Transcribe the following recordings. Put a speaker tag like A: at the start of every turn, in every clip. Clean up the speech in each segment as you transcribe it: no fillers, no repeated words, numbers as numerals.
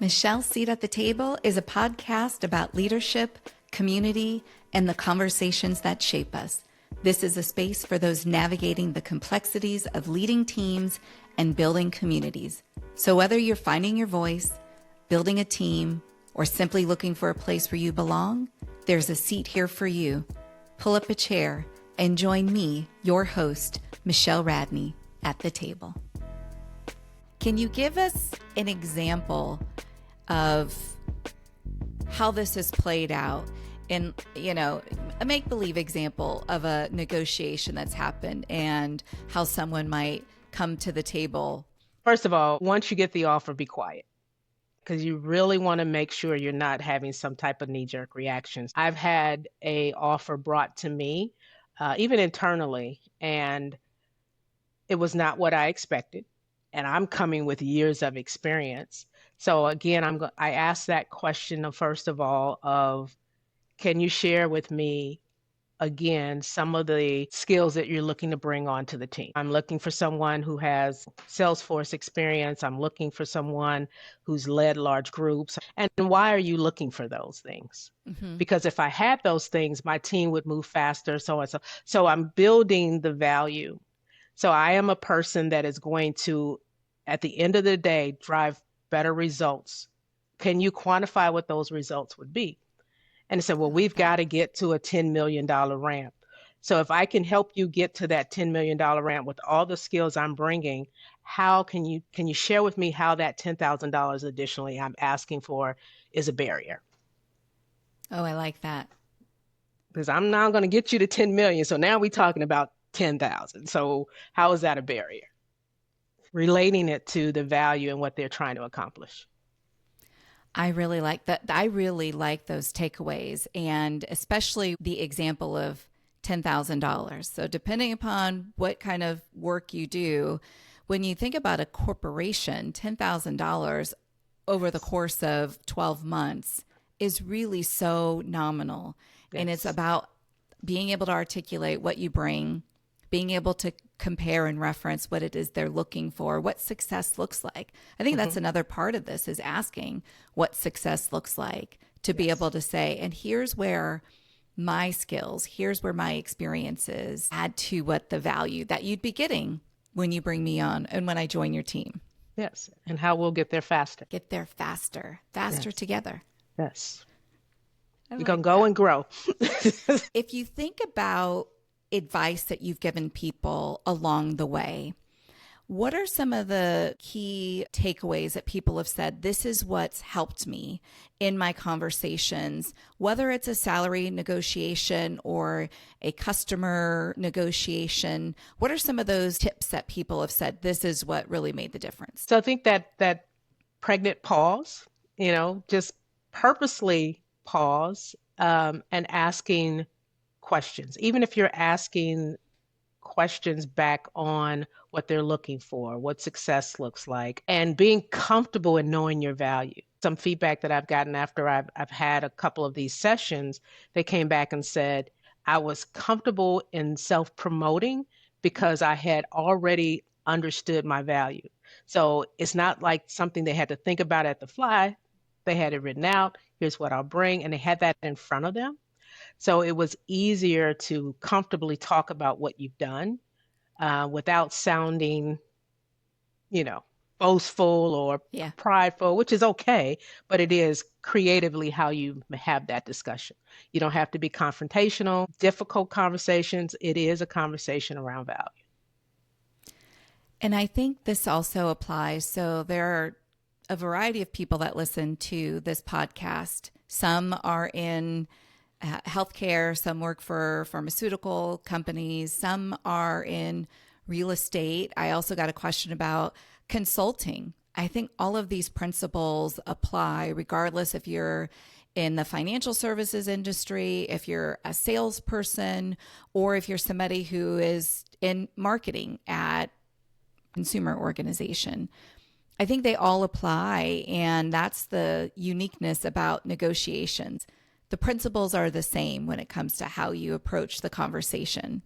A: Michelle's Seat at the Table is a podcast about leadership, community, and the conversations that shape us. This is a space for those navigating the complexities of leading teams and building communities. So whether you're finding your voice, building a team, or simply looking for a place where you belong, there's a seat here for you. Pull up a chair and join me, your host, Michelle Radney, at the table. Can you give us an example of how this has played out in, a make-believe example of a negotiation that's happened and how someone might come to the table?
B: First of all, once you get the offer, be quiet, because you really want to make sure you're not having some type of knee-jerk reactions. I've had an offer brought to me, even internally, and it was not what I expected. And I'm coming with years of experience. So again, I asked that question first of all of, can you share with me again some of the skills that you're looking to bring onto the team? I'm looking for someone who has Salesforce experience. I'm looking for someone who's led large groups. And why are you looking for those things? Mm-hmm. Because if I had those things, my team would move faster, so on. So I'm building the value. So I am a person that is going to, at the end of the day, drive better results. Can you quantify what those results would be? And I said, well, we've got to get to a $10 million ramp. So if I can help you get to that $10 million ramp with all the skills I'm bringing, how can you share with me how that $10,000 additionally I'm asking for is a barrier?
A: Oh, I like that.
B: Because I'm now going to get you to 10 million. So now we're talking about 10,000. So how is that a barrier? Relating it to the value and what they're trying to accomplish.
A: I really like that. I really like those takeaways, and especially the example of $10,000. So depending upon what kind of work you do, when you think about a corporation, $10,000 over the course of 12 months is really so nominal. Yes. And it's about being able to articulate what you bring, being able to compare and reference what it is they're looking for, what success looks like. I think that's another part of this, is asking what success looks like, to be able to say, and here's where my skills, here's where my experiences add to what the value that you'd be getting when you bring me on and when I join your team.
B: Yes, and how we'll get there faster.
A: Get there faster together.
B: Yes. You're going to go and grow.
A: If you think about advice that you've given people along the way, what are some of the key takeaways that people have said, this is what's helped me in my conversations, whether it's a salary negotiation or a customer negotiation? What are some of those tips that people have said, this is what really made the difference?
B: So I think that pregnant pause, just purposely pause and asking questions, even if you're asking questions back on what they're looking for, what success looks like, and being comfortable in knowing your value. Some feedback that I've gotten after I've had a couple of these sessions, they came back and said, I was comfortable in self-promoting because I had already understood my value. So it's not like something they had to think about at the fly. They had it written out. Here's what I'll bring. And they had that in front of them. So it was easier to comfortably talk about what you've done without sounding, boastful or prideful, which is okay, but it is creatively how you have that discussion. You don't have to be confrontational, difficult conversations. It is a conversation around value.
A: And I think this also applies. So there are a variety of people that listen to this podcast. Some are in healthcare, some work for pharmaceutical companies, some are in real estate. I also got a question about consulting. I think all of these principles apply regardless if you're in the financial services industry, if you're a salesperson, or if you're somebody who is in marketing at consumer organization. I think they all apply, and that's the uniqueness about negotiations. The principles are the same when it comes to how you approach the conversation.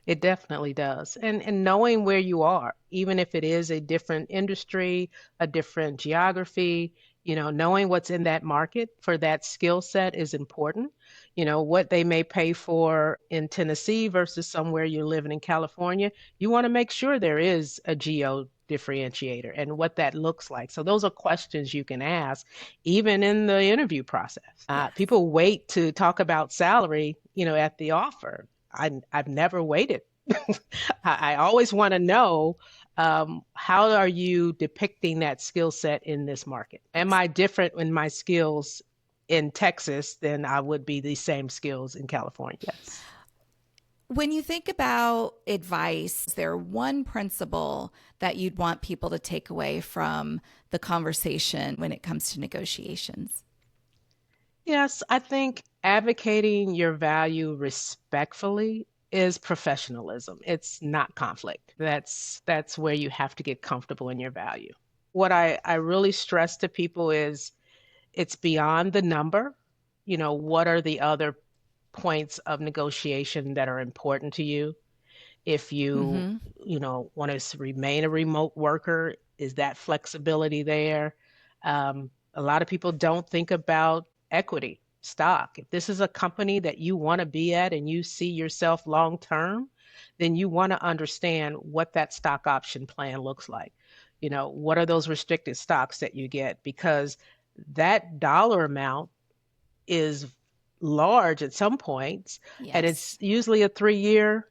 B: It definitely does. And knowing where you are, even if it is a different industry, a different geography, Knowing what's in that market for that skill set is important. What they may pay for in Tennessee versus somewhere you're living in California. You want to make sure there is a geo differentiator and what that looks like. So those are questions you can ask even in the interview process.
A: Yes.
B: People wait to talk about salary, at the offer. I've never waited. I always want to know, how are you depicting that skill set in this market? Am I different in my skills in Texas than I would be the same skills in California? Yes.
A: When you think about advice, is there one principle that you'd want people to take away from the conversation when it comes to negotiations?
B: Yes, I think advocating your value respectfully is professionalism. It's not conflict. That's where you have to get comfortable in your value. What I really stress to people is it's beyond the number. What are the other points of negotiation that are important to you? If you,
A: Mm-hmm.
B: want to remain a remote worker, is that flexibility there? A lot of people don't think about equity, stock. If this is a company that you want to be at and you see yourself long term, then you want to understand what that stock option plan looks like. What are those restricted stocks that you get? Because that dollar amount is large at some points, and
A: Yes.
B: it's usually a 3 year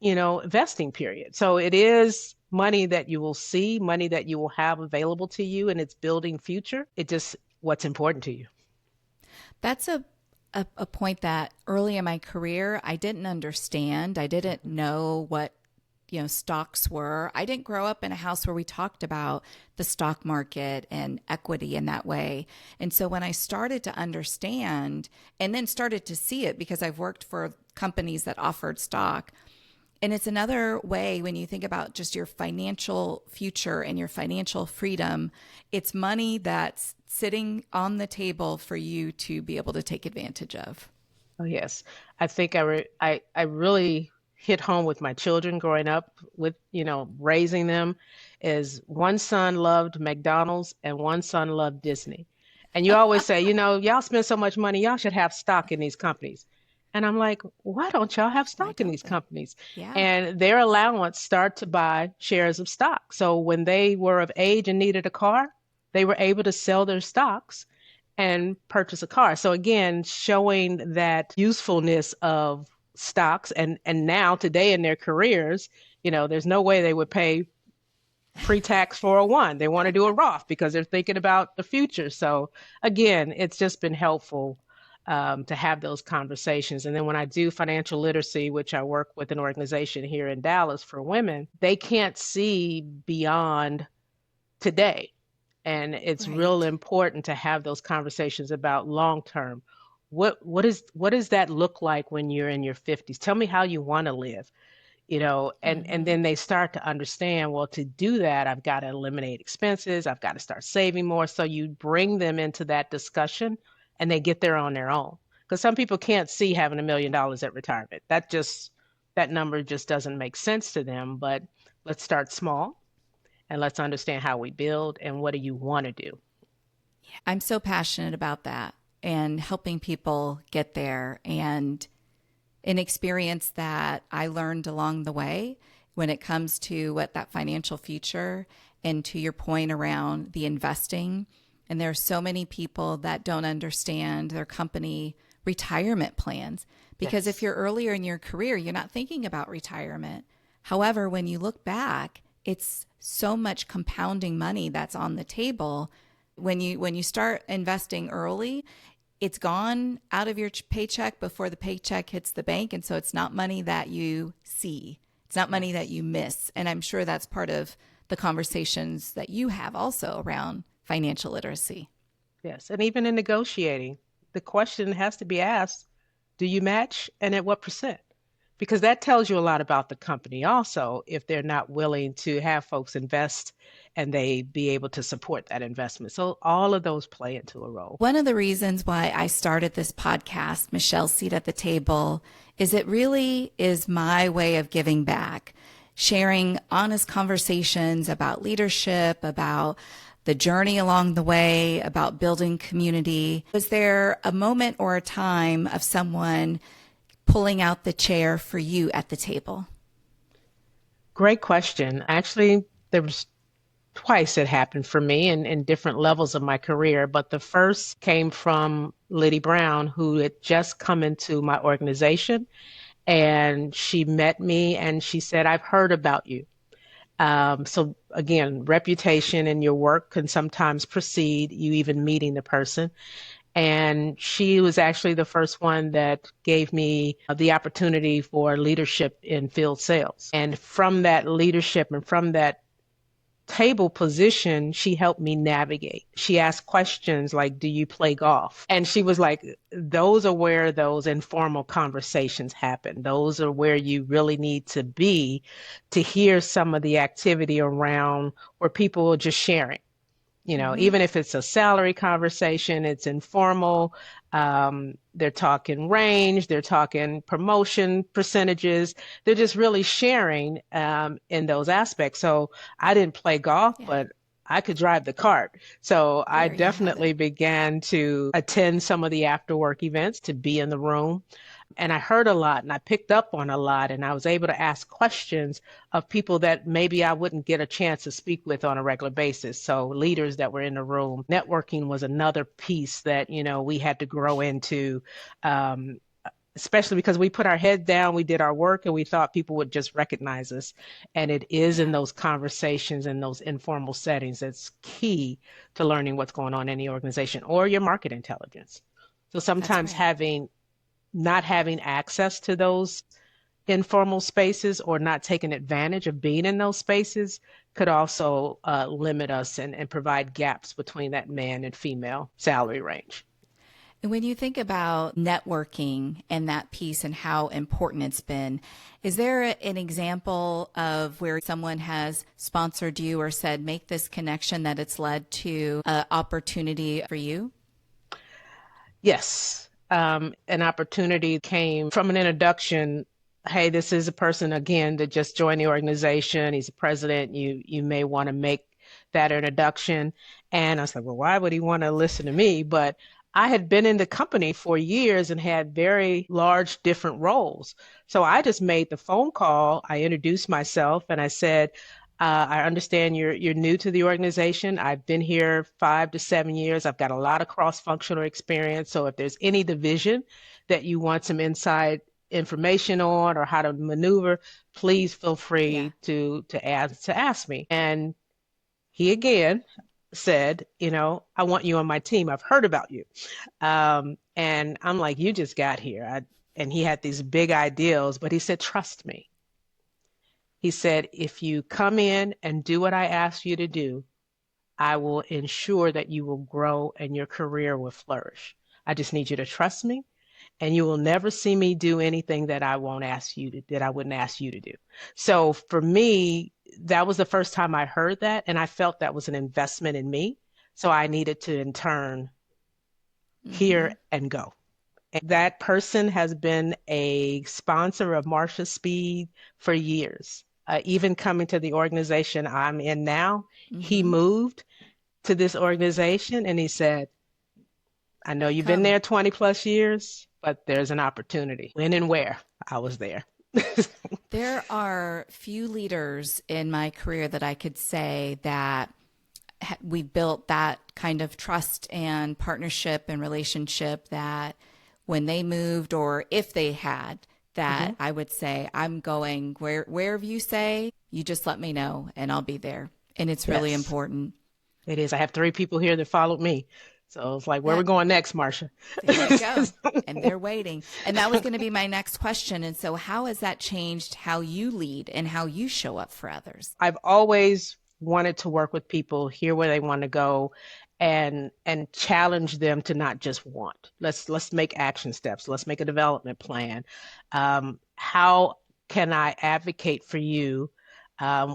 B: vesting period. So it is money that you will see, money that you will have available to you, and it's building future. It just what's important to you.
A: That's a point that early in my career, I didn't understand. I didn't know what, stocks were. I didn't grow up in a house where we talked about the stock market and equity in that way. And so when I started to understand and then started to see it because I've worked for companies that offered stock, and it's another way when you think about just your financial future and your financial freedom, it's money that's sitting on the table for you to be able to take advantage of.
B: Oh yes, I think I really hit home with my children growing up with raising them. Is one son loved McDonald's and one son loved Disney, and you always say, y'all spend so much money, y'all should have stock in these companies. And I'm like, why don't y'all have
A: Why
B: stock in
A: don't
B: these
A: they?
B: companies?
A: Yeah.
B: And their allowance start to buy shares of stock. So when they were of age and needed a car, they were able to sell their stocks and purchase a car. So again, showing that usefulness of stocks and now today in their careers, there's no way they would pay pre-tax 401. They want to do a Roth because they're thinking about the future. So again, it's just been helpful to have those conversations. And then when I do financial literacy, which I work with an organization here in Dallas for women, they can't see beyond today. And it's real
A: Right.
B: important to have those conversations about long term. What does that look like when you're in your 50s? Tell me how you want to live, and
A: Mm-hmm.
B: then they start to understand, well, to do that, I've got to eliminate expenses, I've got to start saving more. So you bring them into that discussion and they get there on their own. Because some people can't see having $1 million at retirement. That number just doesn't make sense to them. But let's start small and let's understand how we build and what do you want to do.
A: I'm so passionate about that and helping people get there, and an experience that I learned along the way when it comes to what that financial future, and to your point around the investing. And there are so many people that don't understand their company retirement plans because if
B: Yes.
A: you're earlier in your career, you're not thinking about retirement. However, when you look back, it's so much compounding money that's on the table. When you start investing early, it's gone out of your paycheck before the paycheck hits the bank. And so it's not money that you see, it's not money that
B: Yes.
A: you miss. And I'm sure that's part of the conversations that you have also around financial literacy.
B: Yes. And even in negotiating, the question has to be asked, do you match and at what percent? Because that tells you a lot about the company also if they're not willing to have folks invest and they be able to support that investment. So all of those play into a role.
A: One of the reasons why I started this podcast, Michelle's Seat at the Table, is it really is my way of giving back. sharing honest conversations about leadership, about the journey along the way, about building community. Was there a moment or a time of someone pulling out the chair for you at the table?
B: Great question. Actually, there was twice it happened for me in different levels of my career, but the first came from Liddy Brown, who had just come into my organization, and she met me and she said, "I've heard about you." So again, reputation in your work can sometimes precede you even meeting the person. And she was actually the first one that gave me the opportunity for leadership in field sales. And from that leadership and from that table position, she helped me navigate. She asked questions like, "Do you play golf?" And she was like, those are where those informal conversations happen. Those are where you really need to be to hear some of the activity around where people are just sharing.
A: Mm-hmm.
B: Even if it's a salary conversation, it's informal. They're talking range, they're talking promotion percentages. They're just really sharing in those aspects. So I didn't play golf,
A: Yeah,
B: but I could drive the cart. So I
A: there you have it.
B: definitely began to attend some of the after work events, to be in the room. And I heard a lot and I picked up on a lot, and I was able to ask questions of people that maybe I wouldn't get a chance to speak with on a regular basis. So leaders that were in the room. Networking was another piece that, we had to grow into, um, especially because we put our head down, we did our work, and we thought people would just recognize us. And it is in
A: Yeah,
B: those conversations and those informal settings that's key to learning what's going on in the organization or your market intelligence. So
A: that's
B: sometimes
A: right.
B: having not having access to those informal spaces or not taking advantage of being in those spaces could also limit us and provide gaps between that man and female salary range.
A: And when you think about networking and that piece and how important it's been, is there an example of where someone has sponsored you or said, make this connection that it's led to an opportunity for you?
B: Yes, an opportunity came from an introduction. Hey, this is a person again that just joined the organization. He's a president. You may want to make that introduction. And I was like, well, why would he want to listen to me? But I had been in the company for years and had very large different roles. So I just made the phone call. I introduced myself and I said, I understand you're new to the organization. I've been here 5 to 7 years. I've got a lot of cross-functional experience. So if there's any division that you want some inside information on or how to maneuver, please feel
A: Yeah.
B: free to ask me. And he again said, I want you on my team. I've heard about you. And I'm like, you just got here. And he had these big ideals, but he said, trust me. He said, if you come in and do what I ask you to do, I will ensure that you will grow and your career will flourish. I just need you to trust me, and you will never see me do anything that I wouldn't ask you to do. So for me, that was the first time I heard that, and I felt that was an investment in me. So I needed to in turn
A: Mm-hmm.
B: hear and go. And that person has been a sponsor of Marsha Speed for years. Even coming to the organization I'm in now, he
A: Mm-hmm.
B: moved to this organization and he said, I know you've been
A: Come.
B: there 20 plus years, but there's an opportunity. When and where? I was there.
A: There are few leaders in my career that I could say that we built that kind of trust and partnership and relationship that when they moved or if they had that
B: Mhm.
A: I would say I'm going wherever you say, you just let me know and I'll be there. And it's really
B: Yes,
A: important.
B: it is. I have 3 people here that followed me. So it's like, where
A: Yeah,
B: we going next, Marsha?
A: there you go. And they're waiting. And that was going to be my next question. And so how has that changed how you lead and how you show up for others?
B: I've always wanted to work with people, hear where they want to go, and challenge them to not just want. Let's make action steps. Let's make a development plan. How can I advocate for you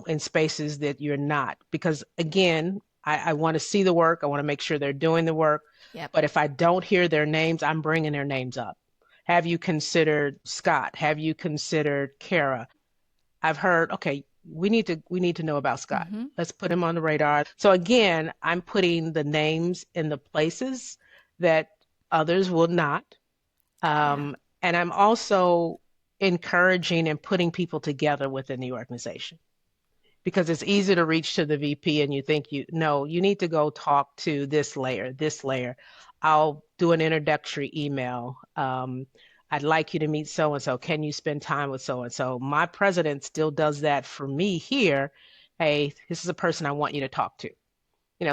B: in spaces that you're not? Because again, I want to see the work. I want to make sure they're doing the work.
A: Yep.
B: But if I don't hear their names, I'm bringing their names up. Have you considered Scott? Have you considered Kara? I've heard, okay, we need to know about Scott.
A: Hmm.
B: Let's put him on the radar. So again, I'm putting the names in the places that others will not.
A: Yeah.
B: And I'm also encouraging and putting people together within the organization because it's easy to reach to the VP and you think you no, you need to go talk to this layer, this layer. I'll do an introductory email. I'd like you to meet so and so. Can you spend time with so and so? My president still does that for me here. Hey, this is a person I want you to talk to.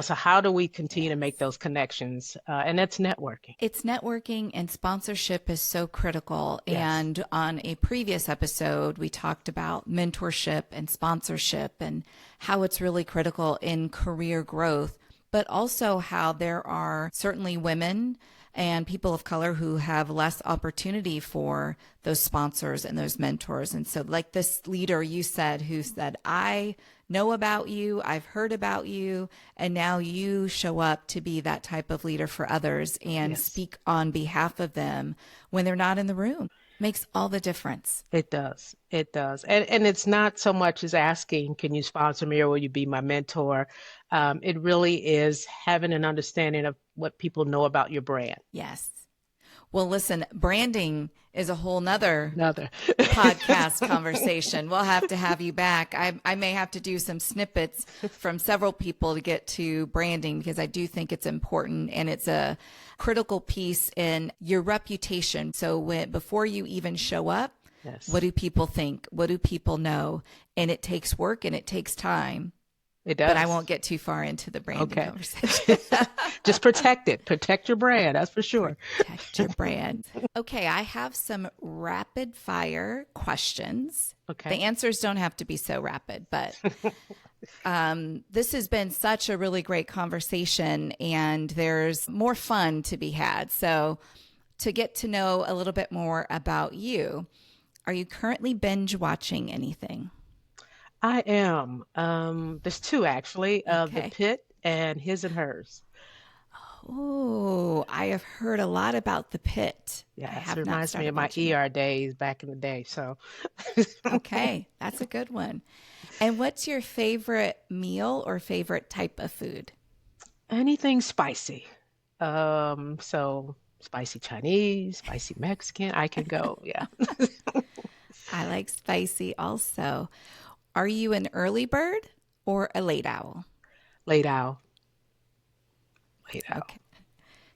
B: So how do we continue to make
A: Yes.
B: those connections? And that's networking.
A: It's networking, and sponsorship is so critical.
B: Yes.
A: And on a previous episode, we talked about mentorship and sponsorship and how it's really critical in career growth, but also how there are certainly women and people of color who have less opportunity for those sponsors and those mentors. And so, like this leader you said, who said, I know about you, I've heard about you, and now you show up to be that type of leader for others and
B: Yes.
A: speak on behalf of them when they're not in the room. Makes all the difference.
B: It does. It does. And it's not so much as asking, can you sponsor me or will you be my mentor? It really is having an understanding of what people know about your brand.
A: Yes. Well, listen, branding is a whole nother
B: Another.
A: podcast conversation. We'll have to have you back. I may have to do some snippets from several people to get to branding because I do think it's important and it's a critical piece in your reputation. So before you even show up,
B: Yes,
A: what do people think? What do people know? And it takes work and it takes time.
B: it
A: But I
B: does.
A: won't get too far into the branding
B: Okay.
A: conversation.
B: Just protect it. Protect your brand. That's for sure.
A: Protect your brand. Okay, I have some rapid fire questions. The
B: Okay.
A: answers don't have to be so rapid, but this has been such a really great conversation and there's more fun to be had. So, to get to know a little bit more about you, are you currently binge watching anything?
B: I am. There's two actually, The
A: Okay.
B: Pit and His and Hers.
A: Oh, I have heard a lot about the pit. I
B: Yes,
A: have not
B: reminds me of
A: started
B: my
A: watching it.
B: ER days back in the day. So
A: Okay, that's a good one. And what's your favorite meal or favorite type of food?
B: anything spicy. So spicy Chinese, spicy Mexican, I can go. Yeah.
A: I like spicy also. Are you an early bird or a late owl?
B: Late out. Late out.
A: Okay,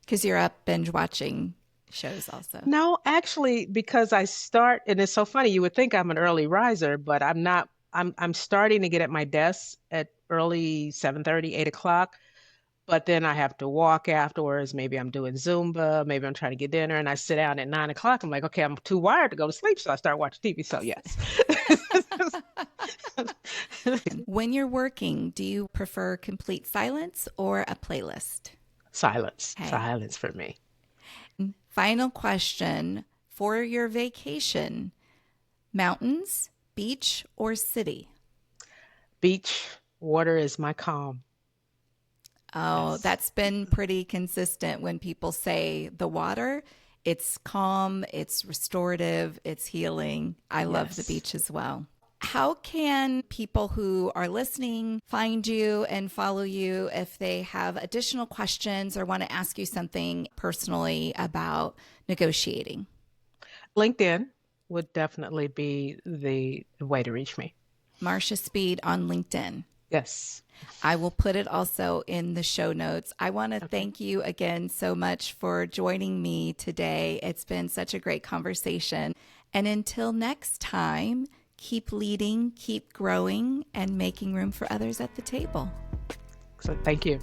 A: because you're up binge watching shows also.
B: No, actually, because I start, and it's so funny, you would think I'm an early riser, but I'm not. I'm starting to get at my desk at early 7:30, 8 o'clock. But then I have to walk afterwards. Maybe I'm doing Zumba, maybe I'm trying to get dinner, and I sit down at 9 o'clock. I'm like, okay, I'm too wired to go to sleep, so I start watching TV. So yes.
A: When you're working, do you prefer complete silence or a playlist?
B: Silence.
A: Hey,
B: Silence for me.
A: final question for your vacation: mountains, beach, or city?
B: Beach, water is my calm.
A: Oh,
B: Yes.
A: that's been pretty consistent when people say the water. It's calm, it's restorative, it's healing. I love the
B: Yes.
A: beach as well. How can people who are listening find you and follow you if they have additional questions or want to ask you something personally about negotiating?
B: LinkedIn would definitely be the way to reach me.
A: Marsha Speed on LinkedIn.
B: Yes.
A: I will put it also in the show notes. I want to
B: Okay.
A: thank you again so much for joining me today. It's been such a great conversation. And until next time, keep leading, keep growing, and making room for others at the table.
B: So thank you.